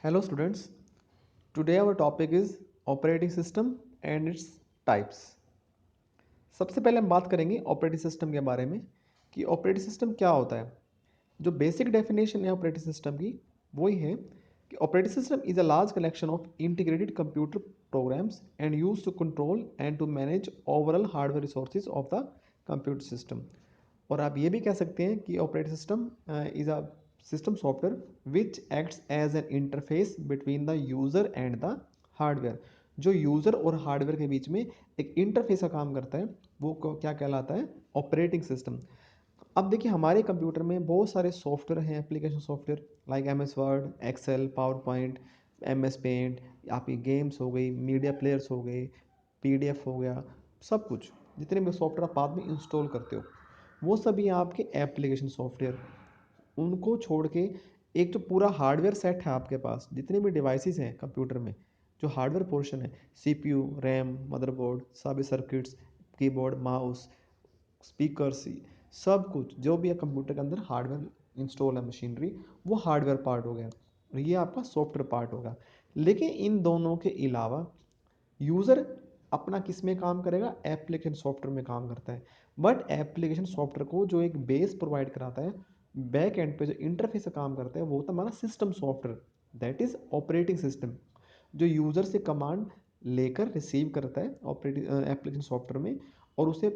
Hello students, today our topic is operating system and its types। सबसे पहले हम बात करेंगे ऑपरेटिंग सिस्टम के बारे में कि ऑपरेटिंग सिस्टम क्या होता है। जो बेसिक डेफिनेशन है ऑपरेटिंग सिस्टम की वही है कि operating system is a large collection of integrated computer programs and use to control and to manage overall hardware resources of the computer system. और आप ये भी कह सकते हैं कि operating system is a system software which acts as an interface between the user and the hardware. जो user और हार्डवेयर के बीच में एक इंटरफेस का काम करता है वो क्या कहलाता है, ऑपरेटिंग सिस्टम। अब देखिए हमारे कंप्यूटर में बहुत सारे सॉफ्टवेयर हैं, application software like M S Word, Excel, PowerPoint, M S Paint, आपकी गेम्स हो गई, मीडिया प्लेयर्स हो गए, पी डी एफ हो गया, सब कुछ जितने भी सॉफ्टवेयर आप बाद में इंस्टॉल करते हो वो सभी आपके एप्लीकेशन सॉफ्टवेयर। उनको छोड़ के एक जो पूरा हार्डवेयर सेट है आपके पास, जितने भी डिवाइसेस हैं कंप्यूटर में, जो हार्डवेयर पोर्शन है, सीपीयू, रैम, मदरबोर्ड, सभी सर्किट्स, कीबोर्ड, माउस, स्पीकर्स, सब कुछ जो भी है कंप्यूटर के अंदर हार्डवेयर इंस्टॉल है मशीनरी, वो हार्डवेयर पार्ट हो गया और ये आपका सॉफ्टवेयर पार्ट होगा। लेकिन इन दोनों के अलावा यूज़र अपना किस में काम करेगा, एप्लीकेशन सॉफ्टवेयर में काम करता है। बट एप्लीकेशन सॉफ्टवेयर को जो एक बेस प्रोवाइड कराता है, बैक एंड पे जो इंटरफेस से काम करता है वो होता है हमारा system software, that is operating system. जो यूज़र से कमांड लेकर रिसीव करता है ऑपरेटिंग एप्लीकेशन सॉफ्टवेयर में और उसे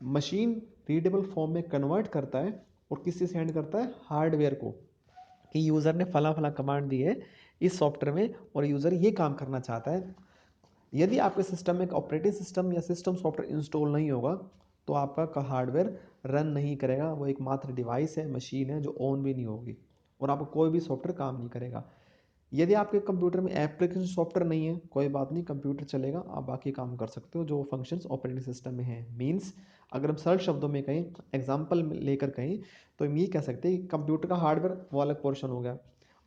मशीन रीडेबल फॉर्म में कन्वर्ट करता है और किससे सेंड करता है, हार्डवेयर को, कि यूज़र ने फला फला कमांड दी है इस सॉफ्टवेयर में और यूज़र ये काम करना चाहता है। यदि आपके सिस्टम में एक ऑपरेटिंग सिस्टम या सिस्टम सॉफ्टवेयर इंस्टॉल नहीं होगा तो आपका हार्डवेयर रन नहीं करेगा। वो एक मात्र डिवाइस है, मशीन है जो ऑन भी नहीं होगी और आपका कोई भी सॉफ्टवेयर काम नहीं करेगा। यदि आपके कंप्यूटर में एप्लीकेशन सॉफ्टवेयर नहीं है, कोई बात नहीं, कंप्यूटर चलेगा, आप बाकी काम कर सकते हो जो फंक्शंस ऑपरेटिंग सिस्टम में हैं। मीन्स अगर हम सरल शब्दों में कहें, एग्जांपल लेकर कहें, तो हम ये कह सकते हैं कि कंप्यूटर का हार्डवेयर वो अलग पोर्शन हो गया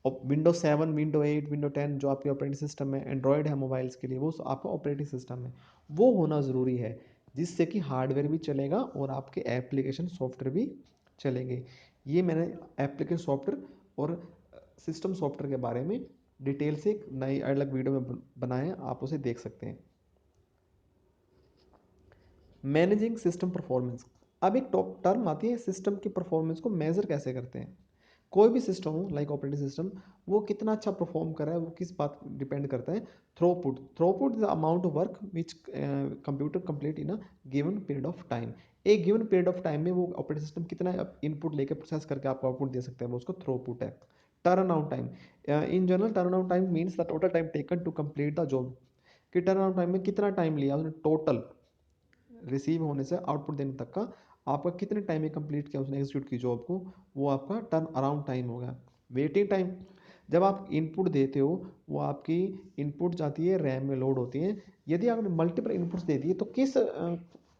और विंडो 7, विंडो 8, विंडो 10 जो आपके ऑपरेटिंग सिस्टम है, एंड्रॉयड है मोबाइल्स के लिए, वो आपका ऑपरेटिंग सिस्टम है, वो होना ज़रूरी है जिससे कि हार्डवेयर भी चलेगा और आपके एप्लीकेशन सॉफ्टवेयर भी चलेंगे। ये मैंने एप्लीकेशन सॉफ्टवेयर और सिस्टम सॉफ्टवेयर के बारे में डिटेल से एक नई अलग वीडियो में बनाए हैं, आप उसे देख सकते हैं। Managing system performance. अब एक टॉप टर्म आती है, सिस्टम की परफॉर्मेंस को मेजर कैसे करते हैं। कोई भी सिस्टम हो लाइक ऑपरेटिंग सिस्टम, वो कितना अच्छा परफॉर्म कर रहा है वो किस बात डिपेंड करता है, throughput. Throughput is the amount of work which computer complete in a given period of time. एक गिवन पीरियड ऑफ टाइम में वो ऑपरेटिंग सिस्टम कितना इनपुट लेकर प्रोसेस करके आपको आउटपुट दे सकता है, वो उसको थ्रोपुट है। Turn out time, in general turn out time means the total time taken to complete the job. कि टर्न आउट टाइम में कितना टाइम लिया उसने टोटल रिसीव होने से आउटपुट देने तक का, आपका कितने टाइम में कंप्लीट किया उसने एग्जीक्यूट की जॉब को, वो आपका टर्न अराउंड टाइम होगा। वेटिंग टाइम, जब आप इनपुट देते हो वो आपकी इनपुट जाती है रैम में लोड होती है। यदि आपने मल्टीपल इनपुट्स दे दिए तो किस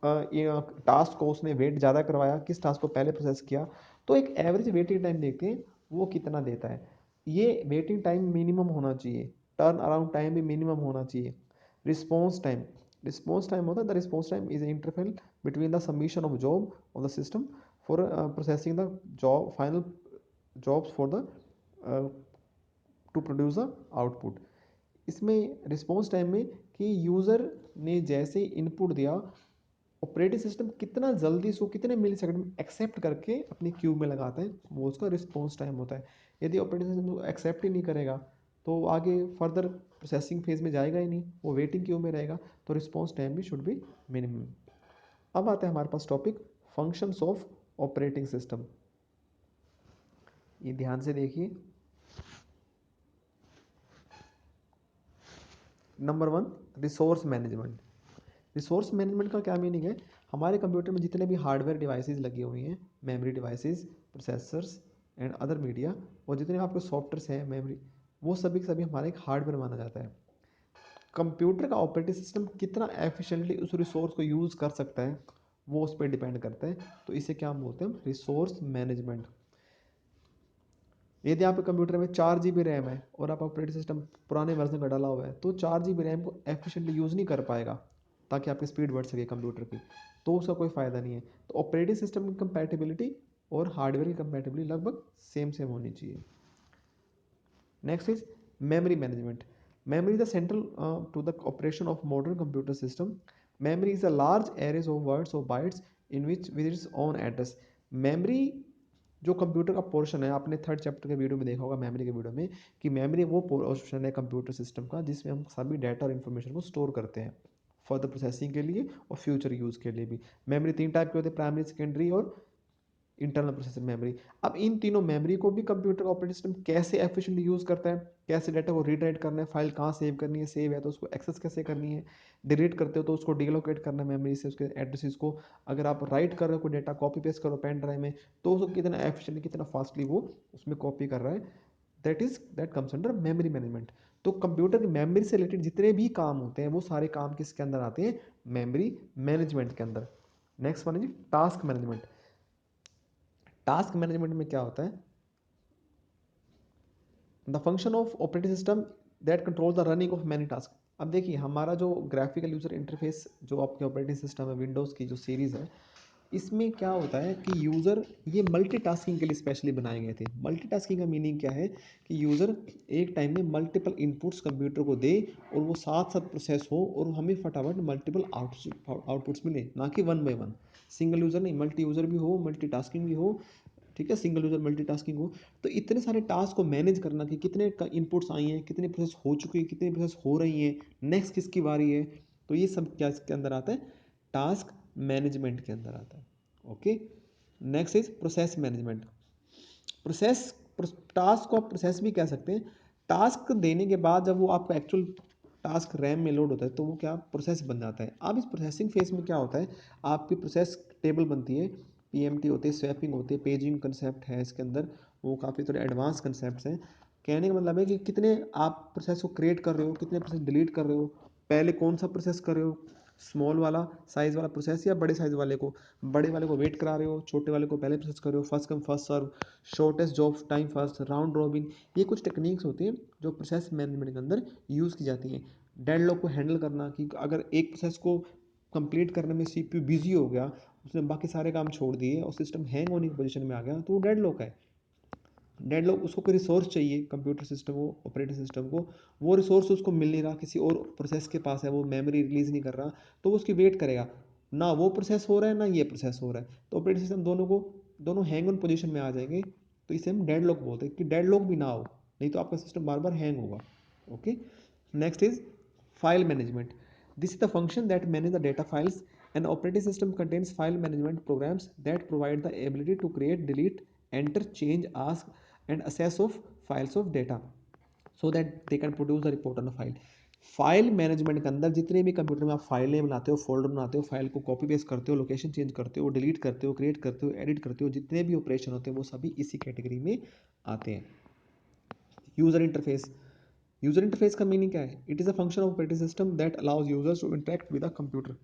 टास्क को उसने वेट ज़्यादा करवाया, किस टास्क को पहले प्रोसेस किया, तो एक एवरेज वेटिंग टाइम देखते हैं वो कितना देता है। ये वेटिंग टाइम मिनिमम होना चाहिए, टर्न अराउंड टाइम भी मिनिमम होना चाहिए। रिस्पॉन्स टाइम, रिस्पॉन्स टाइम होता है, the response time is interval between the submission of job of the system for processing the job final jobs for the two produce the output. इसमें response time में कि user ने जैसे ही input दिया, operating system कितना जल्दी उसको कितने मिली सेकंड में एक्सेप्ट करके अपनी क्यू में लगाता है, वो उसका रिस्पॉन्स टाइम होता है। यदि ऑपरेटिंग सिस्टम एक्सेप्ट ही नहीं करेगा तो आगे फर्दर प्रोसेसिंग फेज में जाएगा ही नहीं, वो वेटिंग क्यू में रहेगा, तो रिस्पॉन्स टाइम भी शुड बी मिनिमम। अब आता है हमारे पास topic functions of operating system. ये ध्यान से देखिए। Number 1, resource management. Resource management का क्या मीनिंग है, हमारे कंप्यूटर में जितने भी हार्डवेयर डिवाइसेस लगी हुई हैं, memory devices, processors and other media, और जितने आपके सॉफ्टवेयर्स हैं मेमोरी, वो सभी के सभी हमारा एक हार्डवेयर माना जाता है। कंप्यूटर का ऑपरेटिंग सिस्टम कितना एफिशिएंटली उस रिसोर्स को यूज़ कर सकता है वो उस पर डिपेंड करता है, तो इसे क्या हम बोलते हैं, रिसोर्स मैनेजमेंट। यदि आपके कंप्यूटर में 4 GB रैम है और आप ऑपरेटिंग सिस्टम पुराने वर्जन का डाला हुआ है तो 4 GB रैम को एफिशिएंटली यूज़ नहीं कर पाएगा ताकि आपकी स्पीड बढ़ सके कंप्यूटर की, तो उसका कोई फ़ायदा नहीं है। तो ऑपरेटिंग सिस्टम की कंपैटिबिलिटी और हार्डवेयर की कंपैटिबिलिटी लगभग सेम सेम होनी चाहिए। Next is memory management. Memory is the central to the operation of modern computer system. Memory is a large arrays of words or bytes in which with its own address. Memory जो computer का portion है, आपने third chapter के video में देखा होगा memory के video में, कि मेमोरी वो पोर्शन है कंप्यूटर सिस्टम का जिसमें हम सभी डाटा और इन्फॉर्मेशन को स्टोर करते हैं फर्दर प्रोसेसिंग के लिए और फ्यूचर यूज़ के लिए भी। मेमोरी तीन टाइप के होते हैं, प्राइमरी, सेकेंडरी और इंटरनल प्रोसेसर मेमोरी। अब इन तीनों मेमोरी को भी कंप्यूटर ऑपरेटिंग सिस्टम कैसे एफिशिएंटली यूज़ करता है, कैसे डाटा को रीड राइट करना है, फाइल कहाँ सेव करनी है, सेव है तो उसको एक्सेस कैसे करनी है, डिलीट करते हो तो उसको डिलोकेट करना है मेमोरी से उसके एड्रेसेस को, अगर आप राइट कर रहे हो कोई डाटा कॉपी पेस्ट करो पेन ड्राइव में तो उसको कितना एफिशिएंटली कितना फास्टली वो उसमें कॉपी कर रहा है, that comes under memory management. तो कंप्यूटर की मेमोरी से रिलेटेड जितने भी काम होते हैं वो सारे काम किसके अंदर आते हैं, मेमोरी मैनेजमेंट के अंदर। Next one is task management. Task management में क्या होता है, the function of operating system that control the running of many task. अब देखिए हमारा जो ग्राफिकल यूजर इंटरफेस जो आपके ऑपरेटिंग सिस्टम है विंडोज़ की जो सीरीज़ है, इसमें क्या होता है कि यूज़र ये मल्टीटास्किंग के लिए स्पेशली बनाए गए थे। मल्टीटास्किंग का मीनिंग क्या है कि यूज़र एक टाइम में मल्टीपल इनपुट्स कंप्यूटर को दे और वो साथ साथ प्रोसेस हो और हमें फटाफट मल्टीपल आउटपुट्स मिले, ना कि one by one. Single user नहीं, मल्टी यूज़र भी हो, मल्टीटास्किंग भी हो, ठीक है, सिंगल यूजर मल्टीटास्किंग हो। तो इतने सारे टास्क को मैनेज करना कि कितने इनपुट्स आई हैं, कितनी प्रोसेस हो चुकी है, कितनी प्रोसेस हो रही हैं, नेक्स्ट किसकी बारी है, तो ये सब क्या इसके अंदर आता है, टास्क मैनेजमेंट के अंदर आता है। Okay, next is process management. Process task को आप प्रोसेस भी कह सकते हैं। टास्क देने के बाद जब वो आपका एक्चुअल टास्क रैम में लोड होता है तो वो क्या प्रोसेस बन जाता है। अब इस प्रोसेसिंग फेज में क्या होता है, आपकी प्रोसेस टेबल बनती है, पीएमटी होती है, स्वैपिंग होती है, पेजिंग कंसेप्ट है इसके अंदर, वो काफ़ी थोड़े एडवांस कंसेप्ट हैं। कहने का मतलब है कि कितने आप प्रोसेस को क्रिएट कर रहे हो, कितने प्रोसेस डिलीट कर रहे हो, पहले कौन सा प्रोसेस कर रहे हो, स्मॉल वाला साइज़ वाला प्रोसेस या बड़े साइज़ वाले को, बड़े वाले को वेट करा रहे हो, छोटे वाले को पहले प्रोसेस कर रहे हो, first come first serve, shortest job time first, round robin. ये कुछ टेक्निक्स होती हैं जो प्रोसेस मैनेजमेंट के अंदर यूज़ की जाती हैं। डेडलॉक को हैंडल करना कि अगर एक प्रोसेस को कंप्लीट करने में सीपीयू बिजी हो गया, उसने बाकी सारे काम छोड़ दिए और सिस्टम हैंग होने की पोजीशन में आ गया तो वो डेडलॉक है। डेडलॉक, उसको कोई रिसोर्स चाहिए कंप्यूटर सिस्टम को, ऑपरेटिंग सिस्टम को, वो रिसोर्स उसको मिल नहीं रहा, किसी और प्रोसेस के पास है, वो मेमोरी रिलीज़ नहीं कर रहा, तो वो उसकी वेट करेगा, ना वो प्रोसेस हो रहा है ना ये प्रोसेस हो रहा है, तो ऑपरेटिंग सिस्टम दोनों हैंग ऑन पोजीशन में आ जाएंगे। तो इसे हम डेडलॉक बोलते हैं कि डेडलॉक भी ना हो, नहीं तो आपका सिस्टम बार बार हैंग होगा। Okay, next is file management. This is the function that manage the data files. An operating system contains file management programs that provide the ability to create, delete, enter, change, ask, and access of files of data so that they can produce the report on a file। File management के अंदर जितने भी computer में आप फाइलें बनाते हो, folder बनाते हो, फाइल को कॉपी पेस्ट करते हो, लोकेशन चेंज करते हो, डिलीट करते हो, क्रिएट करते हो, एडिट करते हो, जितने भी ऑपरेशन होते हैं वो सभी इसी कैटेगरी में आते हैं। User interface. यूजर इंटरफेस का मीनिंग क्या है, it is a function of operating system that allows users to interact with a computer.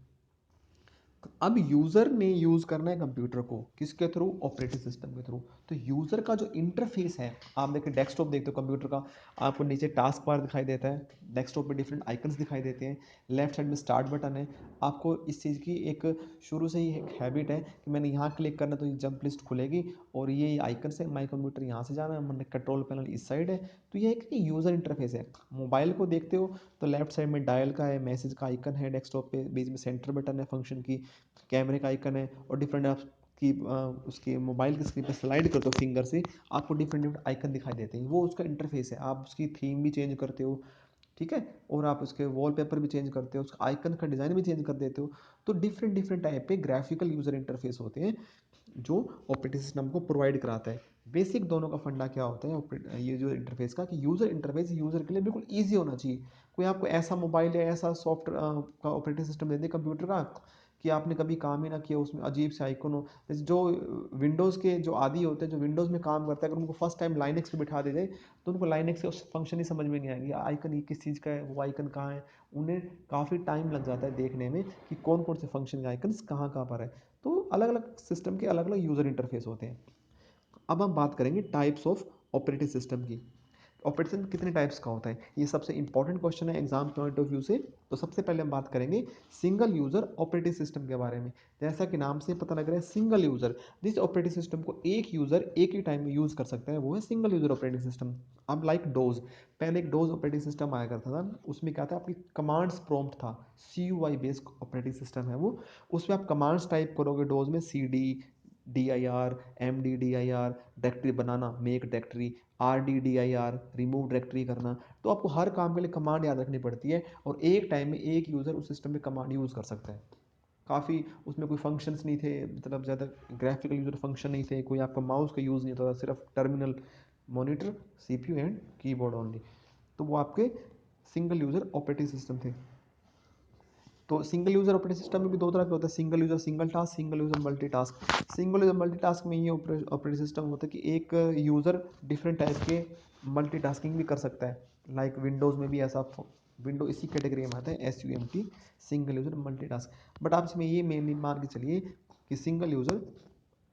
अब यूज़र ने यूज़ करना है कंप्यूटर को किसके थ्रू, ऑपरेटिंग सिस्टम के थ्रू। तो यूज़र का जो इंटरफेस है, आप देखिए डेस्कटॉप देखते हो कंप्यूटर का, आपको नीचे टास्क बार दिखाई देता है, डेस्कटॉप पे डिफरेंट आइकन्स दिखाई देते हैं, लेफ्ट साइड में स्टार्ट बटन है। आपको इस चीज़ की एक शुरू से ही एक हैबिट है कि मैंने यहाँ क्लिक करना तो ये जंप लिस्ट खुलेगी और ये आइकन से माई कंप्यूटर यहाँ से जाना है, मैंने कंट्रोल पैनल इस साइड है। तो ये एक यूज़र इंटरफेस है। मोबाइल को देखते हो तो लेफ्ट साइड में डायल का है, मैसेज का आइकन है डेस्कटॉप पे, बीच में सेंटर बटन है फंक्शन की, कैमरे का आइकन है और डिफरेंट आप की उसके मोबाइल की स्क्रीन पर स्लाइड करते हो फिंगर से, आपको डिफरेंट डिफरेंट आइकन दिखाई देते हैं, वो उसका इंटरफेस है। आप उसकी थीम भी चेंज करते हो, ठीक है, और आप उसके वॉलपेपर भी चेंज करते हो, उसका आइकन का डिज़ाइन भी चेंज कर देते हो। तो डिफरेंट डिफरेंट टाइप के ग्राफिकल यूज़र इंटरफेस होते हैं जो ऑपरेटिंग सिस्टम को प्रोवाइड कराता है। बेसिक दोनों का फंडा क्या होता है ये जो इंटरफेस का, कि यूज़र इंटरफेस यूज़र के लिए बिल्कुल ईजी होना चाहिए। कोई आपको ऐसा मोबाइल या ऐसा सॉफ्टवेयर का ऑपरेटिंग सिस्टम दे दे कंप्यूटर का कि आपने कभी काम ही ना किया, उसमें अजीब से आइकन हो, जैसे जो विंडोज़ के जो आदी होते हैं जो विंडोज़ में काम करता है, अगर उनको फर्स्ट टाइम लाइनक्स पे बिठा दे जाए तो उनको लाइनक्स से उस फंक्शन ही समझ में नहीं आएंगे, आइकन ये किस चीज़ का है, वो आइकन कहाँ है, उन्हें काफ़ी टाइम लग जाता है देखने में कि कौन कौन से फंक्शन के आइकन्स कहाँ कहाँ पर है। तो अलग अलग सिस्टम के अलग अलग यूज़र इंटरफेस होते हैं। अब हम बात करेंगे टाइप्स ऑफ ऑपरेटिंग सिस्टम की। ऑपरेटिंग कितने टाइप्स का होता है, ये सबसे इंपॉर्टेंट क्वेश्चन है एग्जाम पॉइंट ऑफ व्यू से। तो सबसे पहले हम बात करेंगे सिंगल यूजर ऑपरेटिंग सिस्टम के बारे में। जैसा कि नाम से पता लग रहा है सिंगल यूजर, जिस ऑपरेटिंग सिस्टम को एक यूजर एक ही टाइम में यूज कर सकता है वो है सिंगल यूजर ऑपरेटिंग सिस्टम। अब लाइक डोज, पहले एक डोज ऑपरेटिंग सिस्टम आया करता था, उसमें क्या था, आपकी कमांड्स प्रॉम्प्ट था, CUI बेस्ड ऑपरेटिंग सिस्टम है वो। उसमें आप कमांड्स टाइप करोगे डोज में, CD DIR, MD DIR, directory बनाना make directory, RDDIR remove directory करना। तो आपको हर काम के लिए कमांड याद रखनी पड़ती है और एक टाइम में एक यूज़र उस सिस्टम में कमांड यूज़ कर सकता है। काफ़ी उसमें कोई फंक्शंस नहीं थे, मतलब ज़्यादा ग्राफिकल यूज़र फंक्शन नहीं थे, कोई आपका माउस का यूज़ नहीं होता था, सिर्फ terminal, monitor, CPU and keyboard only. तो वो आपके सिंगल यूज़र ऑपरेटिंग सिस्टम थे। तो सिंगल यूजर ऑपरेटिंग सिस्टम में भी दो तरह के होता है, single user single task, single user multitask. Single user multitask में ये ऑपरेटिंग सिस्टम होता है कि एक यूजर डिफरेंट टाइप के मल्टीटास्किंग भी कर सकता है। लाइक विंडोज़ में भी ऐसा, विंडो इसी कैटेगरी में आता है, SUMT, single user multitask. But आप इसमें ये मेनली मान के चलिए कि सिंगल यूजर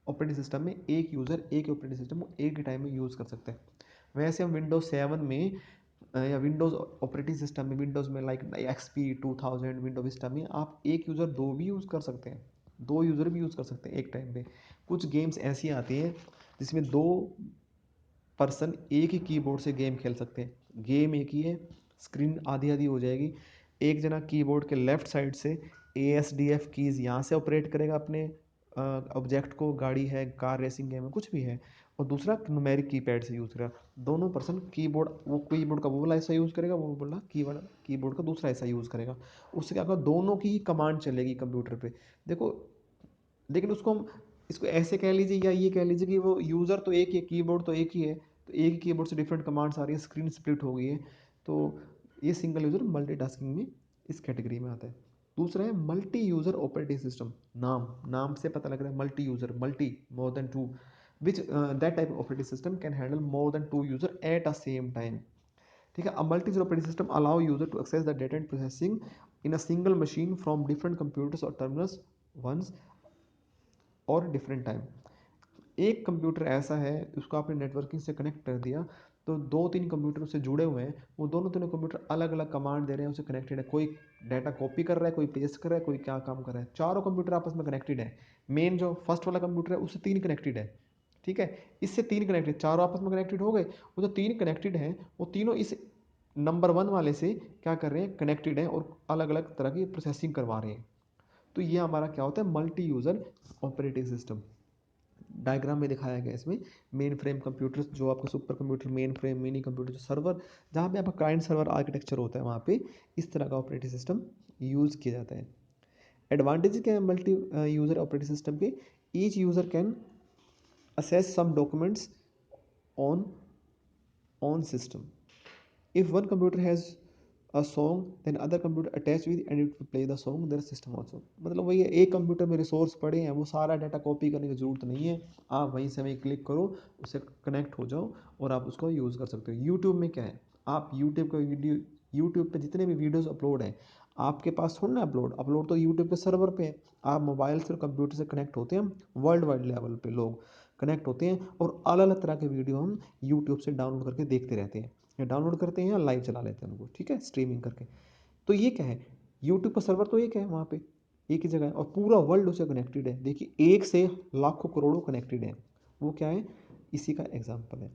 ऑपरेटिंग सिस्टम में एक यूज़र एक ऑपरेटिंग सिस्टम को एक ही टाइम में यूज़ कर सकते हैं। वैसे हम विंडोज 7 में या विंडोज़ ऑपरेटिंग सिस्टम में, विंडोज़ में लाइक XP 2000, विंडो विस्टा में आप एक यूज़र दो भी यूज़ कर सकते हैं, दो यूज़र भी यूज़ कर सकते हैं एक टाइम पे। कुछ गेम्स ऐसी आती हैं जिसमें दो पर्सन एक ही कीबोर्ड से गेम खेल सकते हैं। गेम एक ही है, स्क्रीन आधी आधी हो जाएगी, एक जना कीबोर्ड के लेफ्ट साइड से ASDF कीज़ यहाँ से ऑपरेट करेगा अपने ऑब्जेक्ट को, गाड़ी है, कार रेसिंग गेम है, कुछ भी है, और दूसरा न्यूमेरिक कीपैड से यूज़ करेगा। दोनों पर्सन कीबोर्ड, वो कीबोर्ड का वो वाला ऐसा यूज़ करेगा, वो बोला कीबोर्ड का दूसरा ऐसा यूज़ करेगा। उससे क्या होगा, दोनों की ही कमांड चलेगी कंप्यूटर पे। देखो, लेकिन उसको हम, इसको ऐसे कह लीजिए या ये कह लीजिए कि वो यूज़र तो एक ही है, कीबोर्ड तो एक ही है, तो एक ही कीबोर्ड से डिफरेंट कमांड्स आ रही है, स्क्रीन स्प्लिट हो गई है। तो ये सिंगल यूज़र मल्टीटास्किंग में इस कैटेगरी में आता है। दूसरा है मल्टी यूज़र ऑपरेटिंग सिस्टम। नाम से पता लग रहा है multi user, multi more than two, which that type of operating system can handle more than two user at a same time. ठीक है, a multi user operating system allow user to access the data and processing in a single machine from different computers और terminals once और different time. एक computer ऐसा है, उसको आपने networking से कनेक्ट कर दिया, तो दो तीन कंप्यूटर उससे जुड़े हुए हैं, वो दोनों तीनों कंप्यूटर अलग अलग कमांड दे रहे हैं, उससे कनेक्टेड है, कोई डाटा कॉपी कर रहा है, कोई पेस्ट कर रहा है, कोई क्या काम कर रहा है, चारों कंप्यूटर आपस में कनेक्टेड है। मेन जो फर्स्ट वाला कंप्यूटर है उससे तीन कनेक्टेड है, ठीक है, इससे तीन कनेक्टेड, चारों आपस में कनेक्टेड हो गए। वो जो तीन कनेक्टेड हैं वो तीनों इस नंबर वन वाले से क्या कर रहे हैं, कनेक्टेड हैं और अलग अलग तरह की प्रोसेसिंग करवा रहे हैं। तो ये हमारा क्या होता है, multi user operating system. Diagram में दिखाया गया इसमें मेन फ्रेम कंप्यूटर, जो आपका super computer, main frame, mini computer, जो सर्वर, जहाँ पे आपका क्लाइंट सर्वर आर्किटेक्चर होता है, वहाँ पे इस तरह का ऑपरेटिंग सिस्टम यूज़ किया जाता है। एडवांटेज क्या है मल्टी यूज़र ऑपरेटिंग सिस्टम के, each user can access some documents on on system, if one computer has a song then other computer attached with and it will play the song their system also। मतलब वही है, एक computer में resource पड़े हैं, वो सारा data copy करने की जरूरत नहीं है, आप वहीं से वहीं क्लिक करो, उससे कनेक्ट हो जाओ और आप उसको यूज़ कर सकते हो। यूट्यूब में क्या है, आप यूट्यूब का वीडियो, यूट्यूब पे जितने भी वीडियोस अपलोड हैं, आपके पास थोड़ा ना अपलोड अपलोड तो यूट्यूब के सर्वर पे है। आप मोबाइल से और कंप्यूटर से कनेक्ट होते हैं, वर्ल्ड वाइड लेवल पे लोग कनेक्ट होते हैं और अलग अलग तरह के वीडियो हम यूट्यूब से डाउनलोड करके देखते रहते हैं, या डाउनलोड करते हैं या लाइव चला लेते हैं उनको, ठीक है, स्ट्रीमिंग करके। तो ये क्या है, यूट्यूब का सर्वर तो एक है, वहाँ पे एक ही जगह है और पूरा वर्ल्ड उससे कनेक्टेड है। देखिए, एक से लाखों करोड़ों कनेक्टेड है, वो क्या है, इसी का एग्जाम्पल है।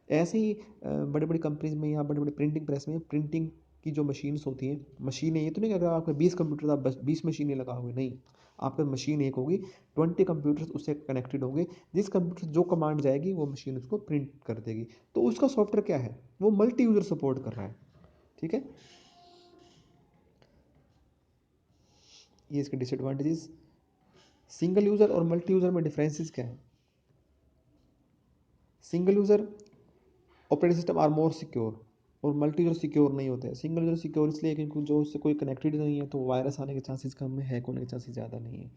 ऐसे ही बड़ी बड़ी कंपनीज में या बड़े बड़े प्रिंटिंग प्रेस में प्रिंटिंग की जो मशीन्स होती हैं, मशीनें, ये तो नहीं, अगर आपके 20 कंप्यूटर आप 20 मशीनें लगाओगे, नहीं, आपका मशीन एक होगी, 20 कंप्यूटर्स उससे कनेक्टेड होंगे, जिस कंप्यूटर से जो कमांड जाएगी वो मशीन उसको प्रिंट कर देगी। तो उसका सॉफ्टवेयर क्या है, वो मल्टी यूज़र सपोर्ट कर रहा है, ठीक है। ये इसके डिसएडवांटेजेस। सिंगल यूज़र और मल्टी यूज़र में डिफरेंसेस क्या है, single user operating system are more secure और मल्टी यूज़र सिक्योर नहीं होते हैं। सिंगल यूज़र सिक्योर इसलिए क्योंकि जो उससे कोई कनेक्टेड नहीं है, तो वायरस आने के चांसेस कम है, हैक होने के चांसेस ज़्यादा नहीं है।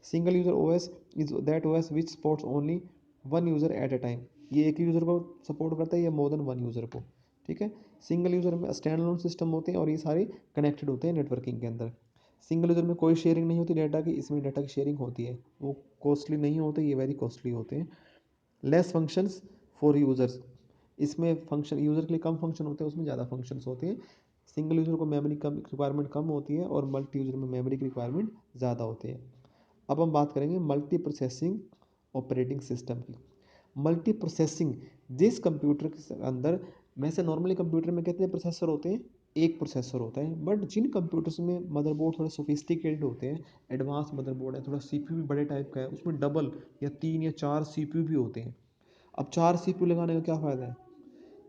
Single user OS is that OS which supports only one user at a time, ये एक यूज़र को सपोर्ट करता है या मोर देन वन यूज़र को, ठीक है। सिंगल यूज़र में स्टैंड अलोन सिस्टम होते हैं और ये सारे कनेक्टेड होते हैं नेटवर्किंग के अंदर। सिंगल यूज़र में कोई शेयरिंग नहीं होती डाटा की, इसमें डाटा की शेयरिंग होती है, वो कॉस्टली नहीं होते, ये वेरी कॉस्टली होते हैं। लेस फंक्शंस फॉर यूज़र्स, इसमें फंक्शन यूज़र के लिए कम फंक्शन होते हैं, उसमें ज़्यादा फंक्शंस होते हैं। सिंगल यूज़र को मेमोरी कम रिक्वायरमेंट कम होती है और मल्टी यूज़र में मेमोरी की रिक्वायरमेंट ज़्यादा होती है। अब हम बात करेंगे मल्टी प्रोसेसिंग ऑपरेटिंग सिस्टम की। मल्टी प्रोसेसिंग, जिस कंप्यूटर के अंदर, वैसे नॉर्मली कंप्यूटर में कितने प्रोसेसर होते हैं, एक प्रोसेसर होता है, बट जिन कंप्यूटर्स में मदरबोर्ड थोड़े सोफिस्टिकेटेड होते हैं, एडवांस मदरबोर्ड है, थोड़ा सीपीयू भी बड़े टाइप का है, उसमें डबल या 3 या 4 सीपीयू भी होते हैं। अब 4 सीपीयू लगाने का क्या फ़ायदा है?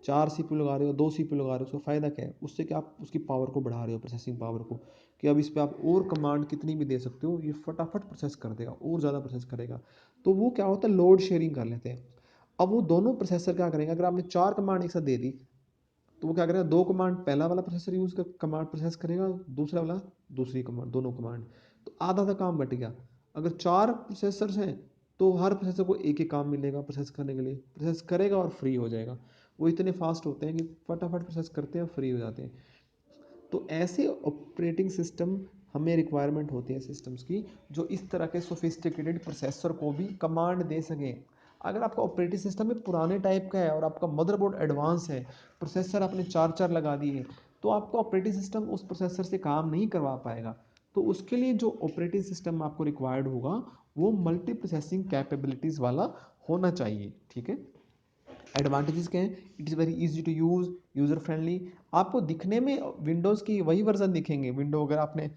4 सीपीयू लगा रहे हो, 2 सीपीयू लगा रहे हो, उसका फ़ायदा क्या है? उससे क्या आप उसकी पावर को बढ़ा रहे हो, प्रोसेसिंग पावर को, कि अब इस पे आप और कमांड कितनी भी दे सकते हो, ये फटाफट प्रोसेस कर देगा और ज़्यादा प्रोसेस करेगा। तो वो क्या होता है, लोड शेयरिंग कर लेते हैं। अब वो दोनों प्रोसेसर क्या करेंगे, अगर आपने 4 कमांड एक साथ दे दी, तो वो क्या करेगा, 2 कमांड पहला वाला प्रोसेसर यूज़ कर कमांड प्रोसेस करेगा, दूसरा वाला दूसरी कमांड, दोनों कमांड। तो आधा काम बट गया। अगर 4 प्रोसेसर्स हैं, तो हर प्रोसेसर को एक ही काम मिलेगा प्रोसेस करने के लिए, प्रोसेस करेगा और फ्री हो जाएगा। वो इतने फास्ट होते हैं कि फटाफट प्रोसेस करते हैं और फ्री हो जाते हैं। तो ऐसे ऑपरेटिंग सिस्टम हमें रिक्वायरमेंट होती है सिस्टम्स की, जो इस तरह के सोफिस्टिकेटेड प्रोसेसर को भी कमांड दे सकें। अगर आपका ऑपरेटिंग सिस्टम में पुराने टाइप का है और आपका मदरबोर्ड एडवांस है, प्रोसेसर आपने 4 लगा दिए, तो आपका ऑपरेटिंग सिस्टम उस प्रोसेसर से काम नहीं करवा पाएगा। तो उसके लिए जो ऑपरेटिंग सिस्टम आपको रिक्वायर्ड होगा, वो मल्टी प्रोसेसिंग कैपेबिलिटीज़ वाला होना चाहिए। ठीक है। एडवांटेजेस क्या हैं? It is very easy to use, user friendly. आपको दिखने में विंडोज़ की वही वर्जन दिखेंगे। विंडो अगर आपने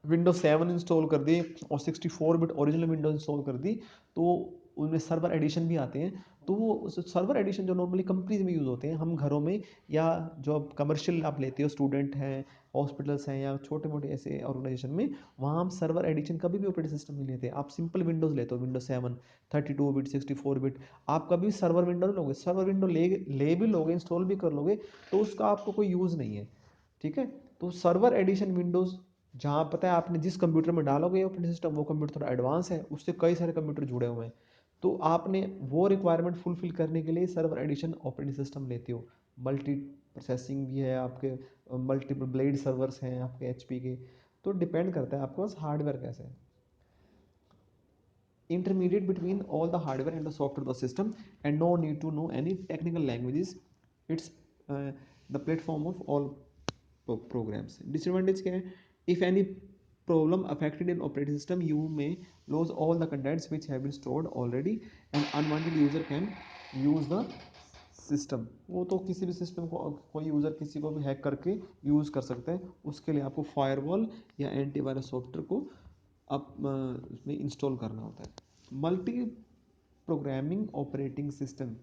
विंडोज 7 इंस्टॉल कर दी और 64 बिट ओरिजिनल विंडोज इंस्टॉल कर दी, तो उनमें सर्वर एडिशन भी आते हैं। तो वो सर्वर एडिशन जो नॉर्मली कंपनीज में यूज़ होते हैं, हम घरों में या जो आप कमर्शियल आप लेते हो, स्टूडेंट हैं, हॉस्पिटल्स हैं या छोटे मोटे ऐसे ऑर्गेनाइजेशन में, वहाँ हम सर्वर एडिशन कभी भी ऑपरेटिंग सिस्टम नहीं लेते। आप सिंपल विंडोज़ लेते हो, विंडोज 7 32 बिट 64 बिट। आप कभी भी सर्वर विंडो नहीं लोगे। सर्वर विंडो ले भी लोगे, इंस्टॉल भी कर लोगे, तो उसका आपको कोई यूज़ नहीं है। ठीक है। तो सर्वर एडिशन विंडोज़, जहाँ पता है आपने जिस कंप्यूटर में डालोगे ऑपरेटिंग सिस्टम, वो कंप्यूटर थोड़ा एडवांस है, उससे कई सारे कंप्यूटर जुड़े हुए हैं, तो आपने वो रिक्वायरमेंट फुलफिल करने के लिए सर्वर एडिशन ऑपरेटिंग सिस्टम लेते हो। मल्टी प्रोसेसिंग भी है आपके, मल्टीपल ब्लेड सर्वर्स हैं आपके एचपी के। तो डिपेंड करता है आपके पास हार्डवेयर कैसे है। Intermediate between all the hardware and the software of the system, and no need to know any technical languages. It's the platform of all programs. Disadvantage क्या है? If any problem affected in operating system, you may lose all the contents which have been stored already, and unwanted user can use the system. वो तो किसी भी system को कोई user किसी को भी हैक करके यूज़ कर सकता है। उसके लिए आपको फायरवॉल या एंटीवायरस सॉफ्टवेयर को आप उसमें इंस्टॉल करना होता है। Multi programming operating system,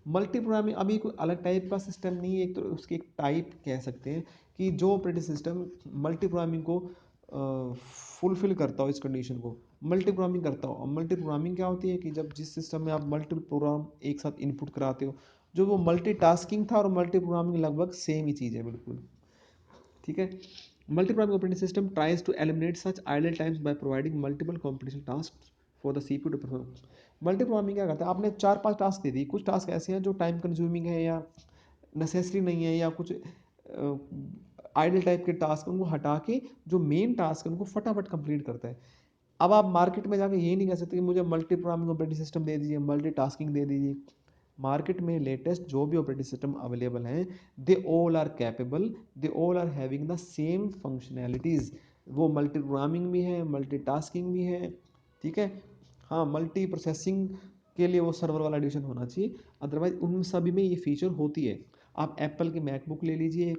multi programming अभी कोई अलग टाइप का सिस्टम नहीं है, एक तो उसकी एक टाइप कह सकते हैं कि जो ऑपरेटिंग सिस्टम मल्टी प्रोग्रामिंग को फुलफिल करता हो, इस कंडीशन को मल्टी प्रोग्रामिंग करता हो। और मल्टी प्रोग्रामिंग क्या होती है कि जब जिस सिस्टम में आप मल्टीपल प्रोग्राम एक साथ इनपुट कराते हो, जो वो मल्टी टास्किंग था और मल्टी प्रोग्रामिंग लगभग सेम ही चीज़ है बिल्कुल। ठीक है। Multi programming operating system tries to eliminate such idle times by providing multiple competition task for the CPU to perform. Multi programming क्या करता है, आपने 4-5 टास्क दे दी, कुछ टास्क ऐसे हैं जो टाइम कंज्यूमिंग है या नेसेसरी नहीं है, या कुछ आइडल टाइप के टास्क उनको हटा के जो मेन टास्क है उनको फटाफट कंप्लीट करता है। अब आप मार्केट में जाके ये नहीं कह सकते कि मुझे मल्टी प्रोग्रामिंग ऑपरेटिंग सिस्टम दे दीजिए, मल्टी टास्किंग दे दीजिए। मार्केट में लेटेस्ट जो भी ऑपरेटिंग सिस्टम अवेलेबल हैं, they all are capable, they all are having the same functionalities. वो मल्टी प्रोग्रामिंग भी है, मल्टी टास्किंग भी है। ठीक है। हाँ, मल्टी प्रोसेसिंग के लिए वो सर्वर वाला एडिशन होना चाहिए, अदरवाइज उन सभी में ये फीचर होती है। आप एप्पल की मैकबुक ले लीजिए,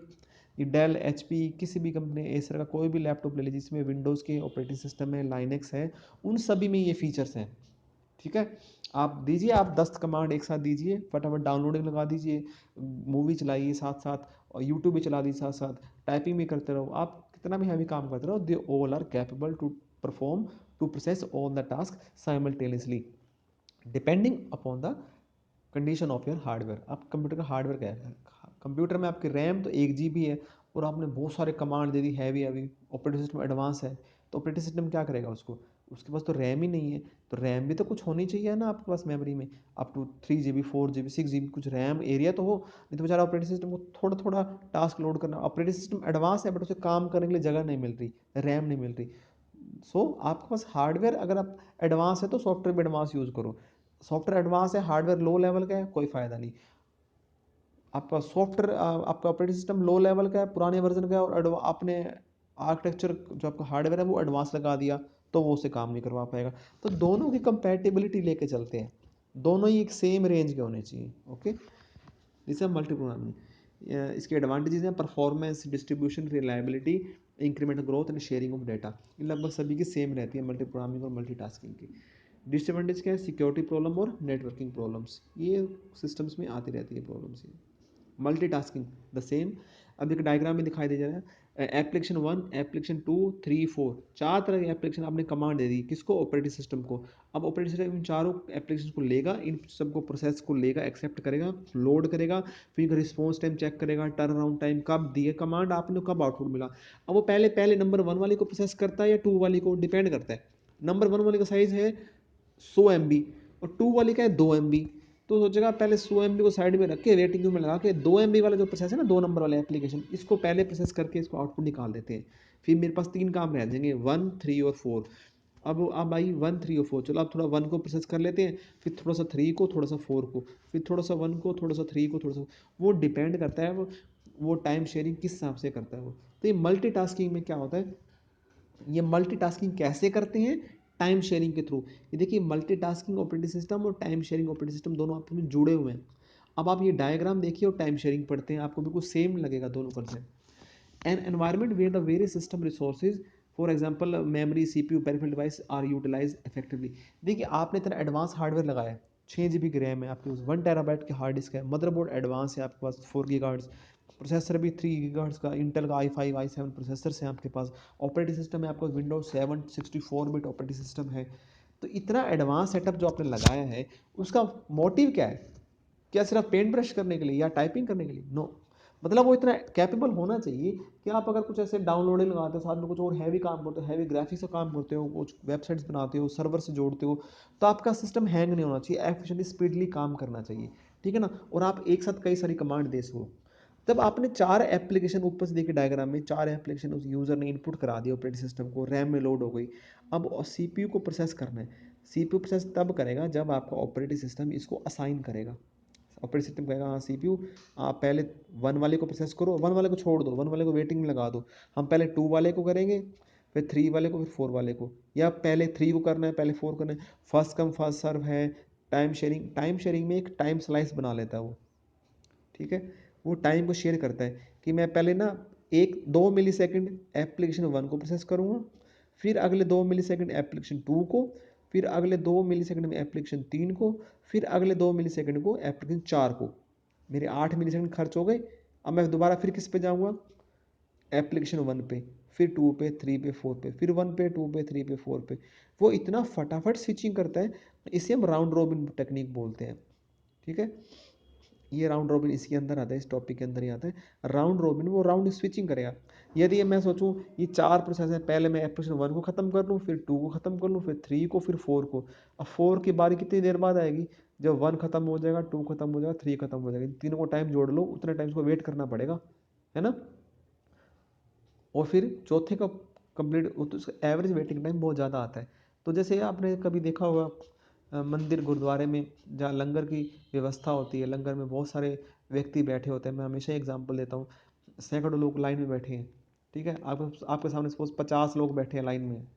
ये डेल एचपी किसी भी कंपनी एसर का कोई भी लैपटॉप ले लीजिए जिसमें विंडोज़ के ऑपरेटिंग सिस्टम है, लाइनेक्स है, उन सभी में ये फीचर्स हैं। ठीक है। आप दीजिए, आप 10 कमांड एक साथ दीजिए, फटाफट डाउनलोडिंग लगा दीजिए, मूवी चलाइए साथ साथ, और यूट्यूब भी चला दीजिए साथ साथ, टाइपिंग भी करते रहो, आप कितना भी हैवी काम करते रहो, they all are capable to perform to process all the task simultaneously depending upon the condition of your hardware. आप कंप्यूटर का हार्डवेयर क्या है, कंप्यूटर में आपकी रैम तो 1 GB है और आपने बहुत सारे कमांड दे दी, heavy heavy, operating system advance है, तो ऑपरेटिंग सिस्टम क्या करेगा उसको, उसके पास तो रैम ही नहीं है। तो रैम भी तो कुछ होनी चाहिए ना आपके पास मेमोरी में, up to 3 GB 4 GB 6 GB कुछ रैम एरिया तो हो, नहीं तो बेचारा ऑपरेटिंग सिस्टम को थोड़ा थोड़ा टास्क लोड करना। ऑपरेटिंग सिस्टम एडवांस है बट उसे काम करने के लिए जगह नहीं मिल रही, रैम नहीं मिल रही। सो आपके पास हार्डवेयर अगर आप एडवांस है तो सॉफ्टवेयर भी एडवांस यूज़ करो, सॉफ्टवेयर एडवांस है हार्डवेयर लो लेवल का है, कोई फ़ायदा नहीं। आपका सॉफ्टवेयर, आपका ऑपरेटिंग सिस्टम लो लेवल का है, पुराने वर्जन का है, और आपने आर्किटेक्चर जो आपका हार्डवेयर है वो एडवांस लगा दिया, तो वो उसे काम नहीं करवा पाएगा। तो दोनों की कंपैटिबिलिटी लेके चलते हैं, दोनों ही एक सेम रेंज के होने चाहिए। ओके, जिसे हम मल्टी प्रोग्रामिंग, इसके एडवांटेजेस हैं performance, distribution, reliability, incremental growth and sharing of data. इन लगभग सभी की सेम रहती है मल्टी प्रोग्रामिंग और मल्टीटास्किंग की। डिसएडवांटेज क्या है? सिक्योरिटी प्रॉब्लम और नेटवर्किंग प्रॉब्लम्स, ये सिस्टम्स में आती रहती है प्रॉब्लम्स। Multitasking the same. अब एक डायग्राम में दिखाई दे जा रहा है, एप्लीकेशन 1, एप्लीकेशन 2, 3, 4, चार तरह के एप्लीकेशन आपने कमांड दे दी, किसको? ऑपरेटिंग सिस्टम को। अब ऑपरेटिंग सिस्टम इन चारों एप्लीकेशन को लेगा, इन सबको प्रोसेस को लेगा, एक्सेप्ट करेगा, लोड करेगा, फिर रिस्पॉन्स टाइम चेक करेगा, टर्न अराउंड टाइम, कब दिए कमांड आपने, कब आउटपुट मिला। अब वो पहले पहले नंबर 1 वाली को प्रोसेस करता है या 2 वाली को, डिपेंड करता है। नंबर 1 वाली का साइज है 100 MB और 2 वाली का है 2 MB, तो सोचेगा पहले 100 MB को साइड में रख के वेटिंग क्यू में लगा के 2 MB वाला जो प्रोसेस है ना, 2 नंबर वाले एप्लीकेशन, इसको पहले प्रोसेस करके इसको आउटपुट निकाल देते हैं। फिर मेरे पास 3 काम रह जाएंगे, 1, 3 और 4। अब आई 1, 3 और 4, चलो अब थोड़ा 1 को प्रोसेस कर लेते हैं, फिर थोड़ा सा 3 को, थोड़ा सा 4 को, फिर थोड़ा सा 1 को, थोड़ा सा 3 को, थोड़ा सा, वो डिपेंड करता है वो टाइम शेयरिंग किस हिसाब से करता है वो। तो ये मल्टीटास्किंग में क्या होता है, ये मल्टीटास्किंग कैसे करते हैं? टाइम शेयरिंग के थ्रू। ये देखिए, मल्टीटास्किंग ऑपरेटिंग सिस्टम और टाइम शेयरिंग ऑपरेटिंग सिस्टम दोनों आपस में जुड़े हुए हैं। अब आप ये डायग्राम देखिए और टाइम शेयरिंग पढ़ते हैं, आपको बिल्कुल सेम लगेगा दोनों concept. An environment where the various system resources, for example memory, CPU, peripheral device are utilize effectively. देखिए, आपने इतना एडवांस हार्डवेयर लगाया है, 6 GB रैम है आपके पास, 1 TB की हार्ड डिस्क है, मदरबोर्ड एडवांस है आपके पास, 4 GHz, प्रोसेसर भी 3 GHz का इंटेल का i5 i7 प्रोसेसर है आपके पास, ऑपरेटिंग सिस्टम है आपको विंडोज 7 64 बिट ऑपरेटिंग सिस्टम है। तो इतना एडवांस सेटअप जो आपने लगाया है, उसका मोटिव क्या है? क्या सिर्फ पेंट ब्रश करने के लिए या टाइपिंग करने के लिए? नो, मतलब वो इतना कैपेबल होना चाहिए कि आप अगर कुछ ऐसे डाउनलोडिंग लगाते हो, साथ में कुछ और हैवी काम करते हो, हैवी ग्राफिक्स का काम करते हो, कुछ वेबसाइट्स बनाते हो, सर्वर से जोड़ते हो, तो आपका सिस्टम हैंग नहीं होना चाहिए, एफिशिएंटली स्पीडली काम करना चाहिए, ठीक है ना, और आप एक साथ कई सारी कमांड दे सको। तब आपने 4 एप्लीकेशन, ऊपर से देखिए डायग्राम में 4 एप्लीकेशन उस यूज़र ने इनपुट करा दिया ऑपरेटिंग सिस्टम को, रैम में लोड हो गई। अब CPU को प्रोसेस करना है। CPU प्रोसेस तब करेगा जब आपका ऑपरेटिंग सिस्टम इसको असाइन करेगा। ऑपरेटिंग सिस्टम कहेगा हाँ CPU, आप पहले 1 वाले को प्रोसेस करो, 1 वाले को छोड़ दो, 1 वाले को वेटिंग में लगा दो, हम पहले 2 वाले को करेंगे, फिर 3 वाले को, फिर 4 वाले को, या पहले 3 को करना है, पहले 4 करना है। फर्स्ट कम फर्स्ट सर्व है। टाइम शेयरिंग में एक टाइम स्लाइस बना लेता है वो, ठीक है, वो टाइम को शेयर करता है कि मैं पहले ना 1-2 मिली सेकेंड एप्लीकेशन 1 को प्रोसेस करूँगा, फिर अगले 2 मिली सेकेंड एप्लीकेशन 2 को, फिर अगले 2 मिली सेकेंड में एप्लीकेशन 3 को, फिर अगले 2 मिली सेकेंड को एप्लीकेशन 4 को। मेरे 8 मिली सेकेंड खर्च हो गए। अब मैं दोबारा फिर किस पे जाऊँगा? एप्लीकेशन 1 पे, फिर 2 पे, 3 पे, 4 पे, फिर 1 पे, 2 पे, 3 पे, 4 पे। वो इतना फटाफट स्विचिंग करता है, इसे हम राउंड रॉबिन टेक्निक बोलते हैं, ठीक है। ये राउंड रॉबिन इसके अंदर आता है, इस टॉपिक के अंदर ही आता है। राउंड रॉबिन वो राउंड स्विचिंग करेगा। यदि ये मैं सोचूं ये 4 प्रोसेस है, पहले मैं एप्लीकेशन 1 को ख़त्म कर लूँ, फिर 2 को ख़त्म कर लूँ, फिर 3 को, फिर 4 को। अब 4 की बारी कितनी देर बाद आएगी? जब 1 ख़त्म हो जाएगा, 2 ख़त्म हो जाएगा, 3 ख़त्म हो जाएगा, इन तीनों को टाइम जोड़ लो, उतने टाइम को वेट करना पड़ेगा, है ना। और फिर चौथे का कंप्लीट, तो उसका एवरेज वेटिंग टाइम बहुत ज़्यादा आता है। तो जैसे आपने कभी देखा होगा मंदिर गुरुद्वारे में जहाँ लंगर की व्यवस्था होती है, लंगर में बहुत सारे व्यक्ति बैठे होते हैं। मैं हमेशा एग्जांपल देता हूँ, सैकड़ों लोग लाइन में बैठे हैं, ठीक है, आपके सामने सपोज 50 लोग बैठे हैं लाइन में।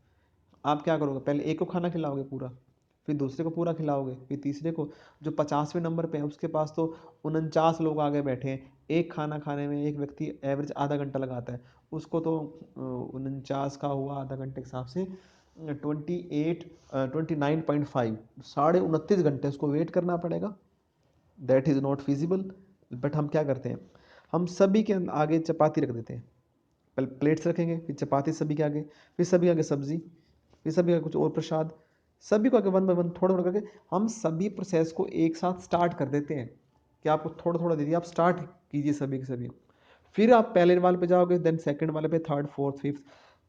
आप क्या करोगे? पहले एक को खाना खिलाओगे पूरा, फिर दूसरे को पूरा खिलाओगे, फिर तीसरे को। जो 50वें नंबर पे है उसके पास तो 49 लोग आगे बैठे हैं, एक खाना खाने में एक व्यक्ति एवरेज आधा घंटा लगाता है, उसको तो 49 का हुआ आधा घंटे के हिसाब से 29.5, 29.5 घंटे उसको वेट करना पड़ेगा। That is not feasible. But हम क्या करते हैं, हम सभी के आगे चपाती रख देते हैं। पहले प्लेट्स रखेंगे, फिर चपाती सभी के आगे, फिर सभी आगे सब्जी, फिर सभी आगे कुछ और प्रसाद, सभी को आगे 1 बाय 1 थोड़ा थोड़ा करके हम सभी प्रोसेस को एक साथ स्टार्ट कर देते हैं कि आपको थोड़ा थोड़ा दे दिया, आप स्टार्ट कीजिए सभी के सभी। फिर आप पहले वाले पे जाओगे, देन सेकंड वाले पे, थर्ड, फोर्थ, फिफ्थ।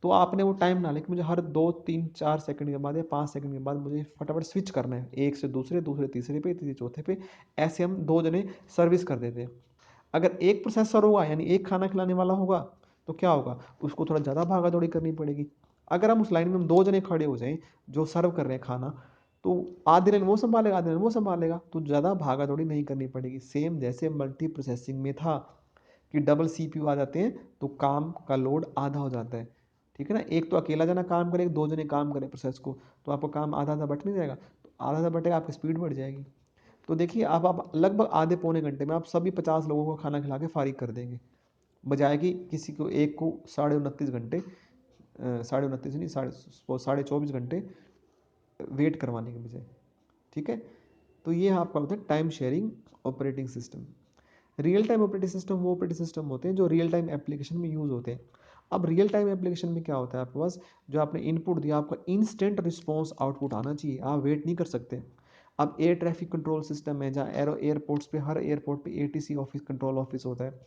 तो आपने वो टाइम ना लेके मुझे हर 2, 3, 4 सेकंड के बाद या 5 सेकंड के बाद मुझे फटाफट स्विच करना है, एक से दूसरे, दूसरे तीसरे पे, तीसरे चौथे पे। ऐसे हम 2 जने सर्विस कर देते हैं। अगर एक प्रोसेसर होगा यानी एक खाना खिलाने वाला होगा, तो क्या होगा, उसको थोड़ा ज़्यादा भागा दौड़ी करनी पड़ेगी। अगर हम उस लाइन में हम 2 जने खड़े हो जाएं जो सर्व कर रहे हैं खाना, तो आधे दिन वो संभालेगा, आधे दिन वो संभालेगा, तो ज़्यादा भागा दौड़ी नहीं करनी पड़ेगी। सेम जैसे मल्टी प्रोसेसिंग में था कि डबल सीपीयू आ जाते हैं तो काम का लोड आधा हो जाता है, ठीक है ना। एक तो अकेला जना काम करे, दो जने काम करें प्रोसेस को, तो आपका काम आधा आधा बट नहीं जाएगा, तो आधा आधा बटेगा, आपकी स्पीड बढ़ जाएगी। तो देखिए अब आप लगभग आधे पौने घंटे में आप सभी 50 लोगों को खाना खिला के फारिग कर देंगे, बजाय कि किसी को एक को 29.5 घंटे, 29.5 नहीं, 24.5 घंटे वेट करवाने के बजाय, ठीक है। तो ये आपका होता है time sharing operating system. Real time operating system वो ऑपरेटिंग सिस्टम होते हैं जो रियल टाइम एप्लीकेशन में यूज़ होते हैं। अब रियल टाइम एप्लीकेशन में क्या होता है, आपके पास जो आपने इनपुट दिया, आपका इंस्टेंट रिस्पॉन्स आउटपुट आना चाहिए, आप वेट नहीं कर सकते। अब एयर ट्रैफिक कंट्रोल सिस्टम है जहाँ एयरपोर्ट्स पे, हर एयरपोर्ट पे एटीसी ऑफिस, कंट्रोल ऑफिस होता है,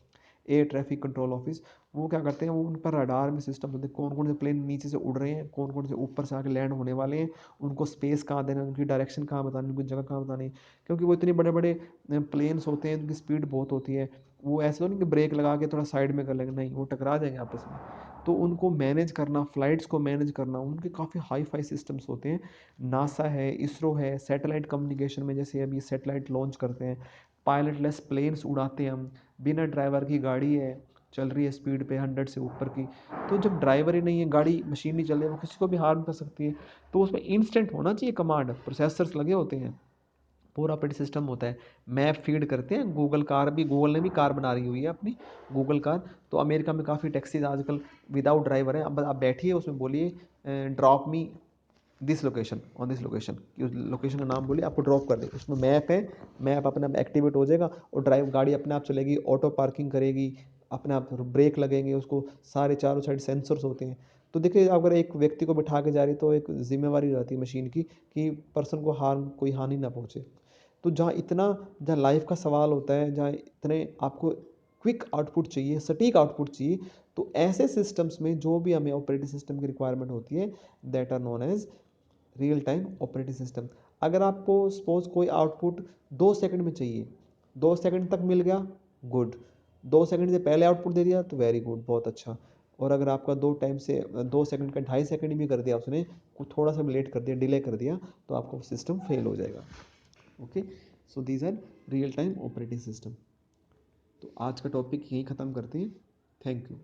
एयर ट्रैफिक कंट्रोल ऑफिस। वो क्या करते हैं, वो उन पर रडार में सिस्टम होते हैं, कौन कौन से प्लेन नीचे से उड़ रहे हैं, कौन कौन से ऊपर से आके लैंड होने वाले हैं, उनको स्पेस कहाँ देना है, उनकी डायरेक्शन कहाँ बतानी, उनकी जगह कहाँ बतानी। क्योंकि वो इतने बड़े बड़े प्लेन्स होते हैं, उनकी स्पीड बहुत होती है, वो ऐसे तो नहीं कि ब्रेक लगा के थोड़ा साइड में कर लेंगे, नहीं, वो टकरा जाएंगे आपस में। तो उनको मैनेज करना, फ्लाइट्स को मैनेज करना, उनके काफ़ी हाई फाई सिस्टम्स होते हैं। नासा है, इसरो है, सैटेलाइट कम्युनिकेशन में जैसे अभी सैटेलाइट लॉन्च करते हैं, पायलटलेस प्लेन्स उड़ाते हैं हम, बिना ड्राइवर की गाड़ी है, चल रही है स्पीड पे 100 से ऊपर की। तो जब ड्राइवर ही नहीं है, गाड़ी मशीन नहीं चल रही है, वो किसी को भी हार्म कर सकती है। तो उसमें इंस्टेंट होना चाहिए कमांड, प्रोसेसर्स लगे होते हैं, पूरा ऑपरेटिंग सिस्टम होता है, मैप फीड करते हैं। गूगल कार भी, गूगल ने भी कार बना रही हुई है अपनी, गूगल कार। तो अमेरिका में काफ़ी टैक्सीज आजकल विदाउट ड्राइवर है, अब आप बैठिए उसमें बोलिए drop me this location on this location, उस लोकेशन का नाम बोलिए, आपको ड्रॉप कर देगा। उसमें मैप है, मैप अपने आप एक्टिवेट हो जाएगा और ड्राइव गाड़ी अपने आप चलेगी, ऑटो पार्किंग करेगी, अपने आप ब्रेक लगेंगे उसको, सारे चारों साइड सेंसर्स होते हैं। तो देखिए अगर एक व्यक्ति को बिठा के जा रही तो एक जिम्मेवारी रहती है मशीन की कि पर्सन को हार्म, कोई हानि ना पहुंचे। तो जहाँ लाइफ का सवाल होता है, जहाँ इतने आपको क्विक आउटपुट चाहिए, सटीक आउटपुट चाहिए, तो ऐसे सिस्टम्स में जो भी हमें ऑपरेटिंग सिस्टम की रिक्वायरमेंट होती है, that are known as real time operating system. अगर आपको सपोज कोई आउटपुट 2 सेकंड में चाहिए, 2 सेकंड तक मिल गया, गुड। 2 सेकंड से पहले आउटपुट दे दिया तो वेरी गुड, बहुत अच्छा। और अगर आपका 2 सेकंड का 2.5 सेकंड भी कर दिया उसने, कुछ थोड़ा सा भी लेट कर दिया, डिले कर दिया, तो आपका सिस्टम फेल हो जाएगा। Okay, so these are real time operating system. तो आज का टॉपिक यहीं ख़त्म करते हैं। Thank you.